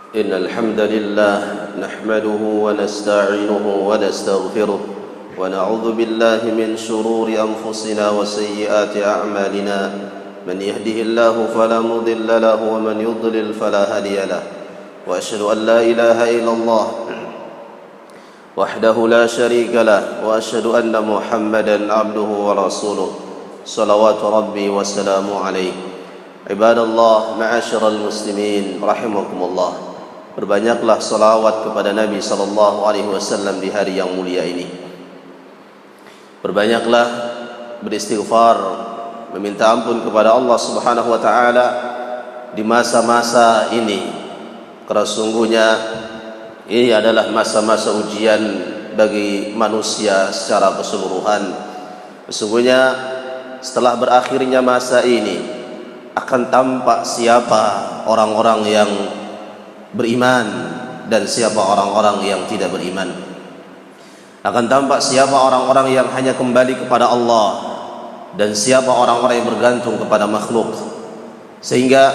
إن الحمد لله نحمده ونستعينه ونستغفره ونعوذ بالله من شرور أنفسنا وسيئات أعمالنا من يهده الله فلا مضل له ومن يضلل فلا هادي له وأشهد أن لا إله إلا الله وحده لا شريك له وأشهد أن محمدا عبده ورسوله صلوات ربي وسلامه عليه عباد الله معاشر المسلمين رحمكم الله. Berbanyaklah salawat kepada Nabi sallallahu alaihi wasallam di hari yang mulia ini. Berbanyaklah beristighfar, meminta ampun kepada Allah Subhanahu wa taala di masa-masa ini. Karena sungguhnya ini adalah masa-masa ujian bagi manusia secara keseluruhan. Sesungguhnya setelah berakhirnya masa ini akan tampak siapa orang-orang yang beriman dan siapa orang-orang yang tidak beriman. Akan tampak siapa orang-orang yang hanya kembali kepada Allah dan siapa orang-orang yang bergantung kepada makhluk. Sehingga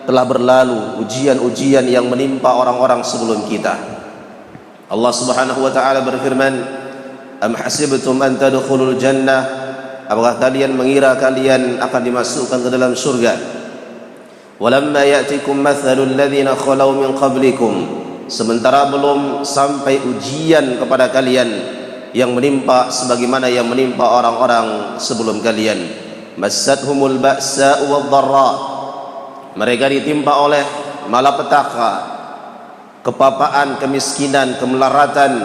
telah berlalu ujian-ujian yang menimpa orang-orang sebelum kita. Allah Subhanahu wa taala berfirman, "Am hasibtum an tadkhulul jannah?" Apakah kalian mengira kalian akan dimasukkan ke dalam surga? Walamma ya'tikum mathalul ladzina khalau min qablikum, sementara belum sampai ujian kepada kalian yang menimpa sebagaimana yang menimpa orang-orang sebelum kalian. Massathumul ba'sa'u wadh-dharra, mereka ditimpa oleh malapetaka, kepapaan, kemiskinan, kemelaratan,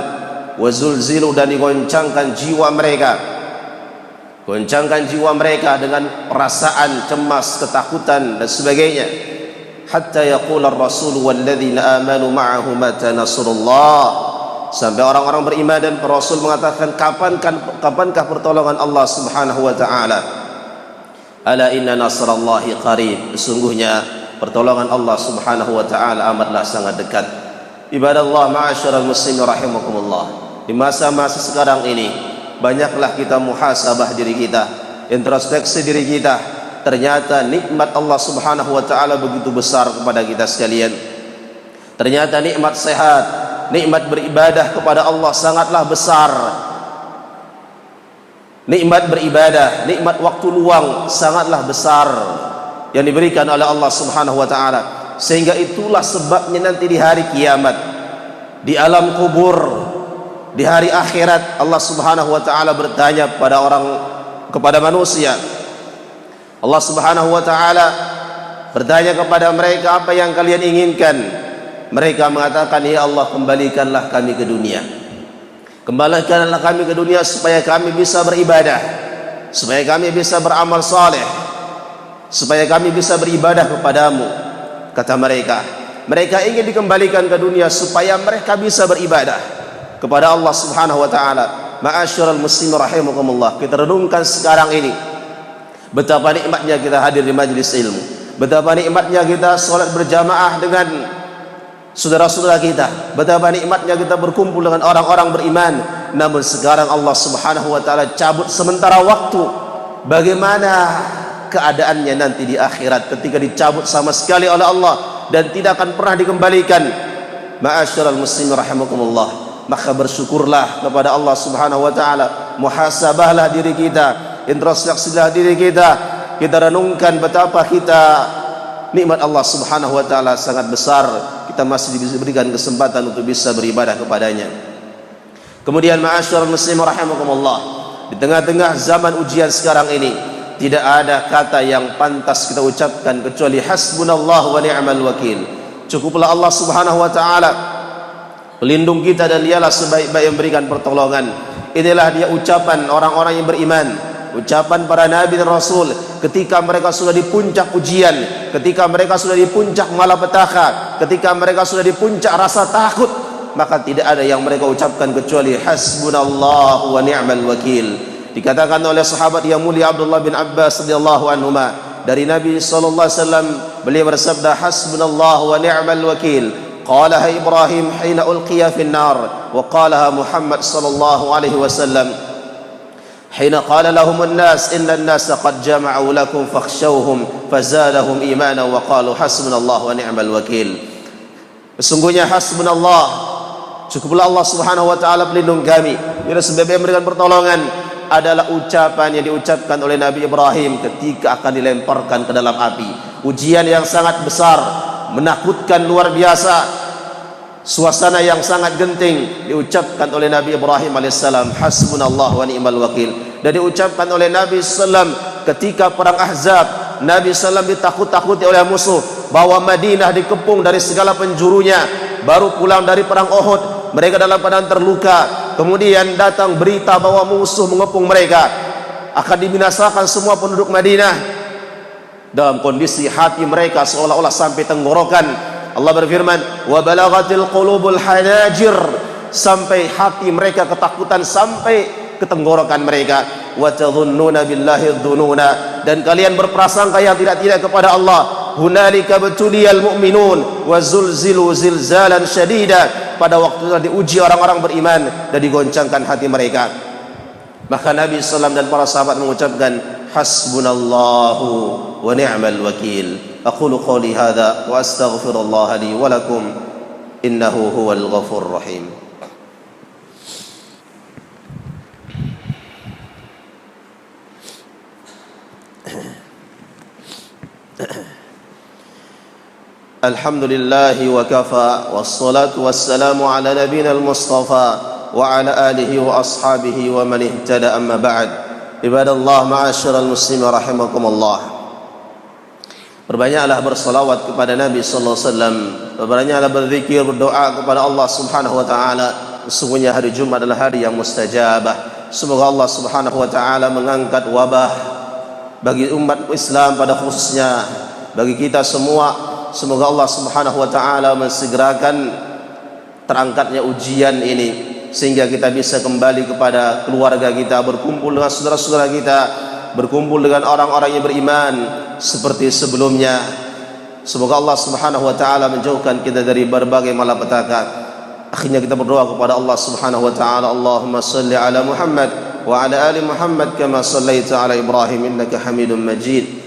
wazulzilu, dan digoncangkan jiwa mereka. Goncangkan jiwa mereka dengan perasaan cemas, ketakutan dan sebagainya. Hatta yaqula ar-rasul walladzina amanu ma'ahu mata nasrullah, sampai orang-orang beriman dan para rasul mengatakan kapankah pertolongan Allah Subhanahu wa taala. Ala inna nasrallahi qarib, sesungguhnya pertolongan Allah Subhanahu wa taala amatlah sangat dekat. Ibadallah ma'asyiral muslimin rahimakumullah. Di masa-masa sekarang ini banyaklah kita muhasabah diri kita, introspeksi diri kita. Ternyata nikmat Allah Subhanahu wa taala begitu besar kepada kita sekalian. Ternyata nikmat sehat, nikmat beribadah kepada Allah sangatlah besar. Nikmat beribadah, nikmat waktu luang sangatlah besar yang diberikan oleh Allah Subhanahu wa taala. Sehingga itulah sebabnya nanti di hari kiamat, di alam kubur, di hari akhirat, Allah Subhanahu wa taala bertanya kepada manusia. Allah Subhanahu wa taala bertanya kepada mereka, apa yang kalian inginkan? Mereka mengatakan, ya Allah, kembalikanlah kami ke dunia. Kembalikanlah kami ke dunia supaya kami bisa beribadah, supaya kami bisa beramal saleh, supaya kami bisa beribadah kepadamu. Kata mereka, mereka ingin dikembalikan ke dunia supaya mereka bisa beribadah kepada Allah Subhanahu wa taala. Ma'asyiral muslimin rahimakumullah, kita renungkan sekarang ini betapa nikmatnya kita hadir di majelis ilmu, betapa nikmatnya kita salat berjamaah dengan saudara-saudara kita, betapa nikmatnya kita berkumpul dengan orang-orang beriman. Namun sekarang Allah Subhanahu wa taala cabut sementara waktu. Bagaimana keadaannya nanti di akhirat ketika dicabut sama sekali oleh Allah dan tidak akan pernah dikembalikan? Ma'asyiral muslimin rahimakumullah, maka bersyukurlah kepada Allah Subhanahu wa taala, muhasabahlah diri kita, introspeksilah diri kita, kita renungkan betapa nikmat Allah Subhanahu wa taala sangat besar. Kita masih diberikan kesempatan untuk bisa beribadah kepadanya. Kemudian ma'asyiral muslimin rahimakumullah, di tengah-tengah zaman ujian sekarang ini tidak ada kata yang pantas kita ucapkan kecuali hasbunallah wa ni'mal wakil. Cukuplah Allah Subhanahu wa taala pelindung kita dan dialah sebaik-baik yang memberikan pertolongan. Inilah dia ucapan orang-orang yang beriman, ucapan para nabi dan rasul ketika mereka sudah di puncak ujian, ketika mereka sudah di puncak malapetaka, ketika mereka sudah di puncak rasa takut, maka tidak ada yang mereka ucapkan kecuali hasbunallahu wa ni'mal wakil. Dikatakan oleh sahabat yang mulia Abdullah bin Abbas radhiyallahu anhuma, dari Nabi sallallahu alaihi wasallam, beliau bersabda, hasbunallahu wa ni'mal wakil. قالها إبراهيم حين ألقي في النار، وقالها محمد صلى الله عليه وسلم حين قال لهم الناس إن الناس قد جمعوا لكم فاخشوهم فزادهم إيمانا وقالوا حسبنا الله ونعم الوكيل. Sesungguhnya hasbunallah, cukuplah Allah Subhanahu wa taala pelindung kami. Ia sebab yang memberikan pertolongan adalah ucapan yang diucapkan oleh Nabi Ibrahim ketika akan dilemparkan ke dalam api. Ujian yang sangat besar, menakutkan luar biasa. Suasana yang sangat genting diucapkan oleh Nabi Ibrahim alaihissalam, hasbunallah wa ni'mal wakil. Dan diucapkan oleh Nabi sallam ketika perang Ahzab. Nabi sallam ditakut-takuti oleh musuh, bahwa Madinah dikepung dari segala penjurunya. Baru pulang dari perang Uhud, mereka dalam keadaan terluka. Kemudian datang berita bahwa musuh mengepung mereka, akan dibinasakan semua penduduk Madinah. Dalam kondisi hati mereka seolah-olah sampai tenggorokan. Allah berfirman, wa balaghatil qulubul hanajir, sampai hati mereka ketakutan sampai ke tenggorokan mereka. Wa tadhunnuna billahi dhununa, dan kalian berprasangka yang tidak-tidak kepada Allah. Hunalika betuliyal mu'minun wa zulzilu zilzalan syadida, pada waktu itu diuji orang-orang beriman dan digoncangkan hati mereka. Maka Nabi SAW dan para sahabat mengucapkan, hasbunallahu wa ni'mal wakil. Aqulu qawli hadha wa astaghfirullah li wa lakum, innahu huwal ghafurur rahim. Alhamdulillahi wa kafa, wassalatu wassalamu ala nabiyina al-mustafa wa ala alihi wa ashabihi wa man ihtada, amma ba'd. Ibadallah ma'asyiral muslimin rahimakumullah. Berbanyaklah bersalawat kepada Nabi sallallahu alaihi wasallam, berbanyaklah berzikir, berdoa kepada Allah Subhanahu wa taala. Sesungguhnya hari Jumat adalah hari yang mustajabah. Semoga Allah Subhanahu wa taala mengangkat wabah bagi umat Islam pada khususnya, bagi kita semua. Semoga Allah Subhanahu wa taala mensegerakan terangkatnya ujian ini, sehingga kita bisa kembali kepada keluarga kita, berkumpul dengan saudara-saudara kita, berkumpul dengan orang-orang yang beriman seperti sebelumnya. Semoga Allah Subhanahu wa taala menjauhkan kita dari berbagai malapetaka. Akhirnya kita berdoa kepada Allah Subhanahu wa taala, Allahumma shalli ala Muhammad wa ala ali Muhammad kama shallaita ala Ibrahim innaka Hamidum Majid.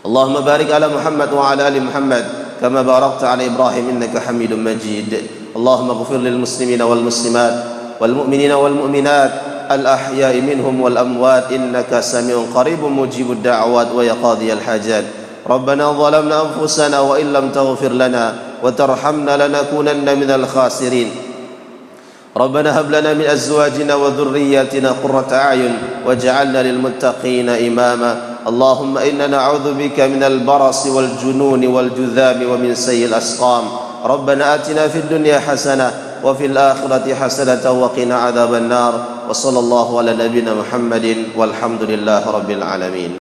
Allahumma barik ala Muhammad wa ala ali Muhammad kama barakta ala Ibrahim innaka Hamidum Majid. Allahumma ighfir lil muslimina wal muslimat wal mu'minina wal mu'minat الأحياء منهم والأموات إنك سميع قريب مجيب الدعوات ويقاضي الحاجات. ربنا ظلمنا أنفسنا وإن لم تغفر لنا وترحمنا لنكونن من الخاسرين. ربنا هب لنا من أزواجنا وذرياتنا قرة أعين واجعلنا للمتقين إماما. اللهم إنا نعوذ بك من البرص والجنون والجذام ومن سيء الأسقام. ربنا آتنا في الدنيا حسنة وفي الآخرة حسنة وقنا عذاب النار. وصلى الله على نبينا محمد والحمد لله رب العالمين.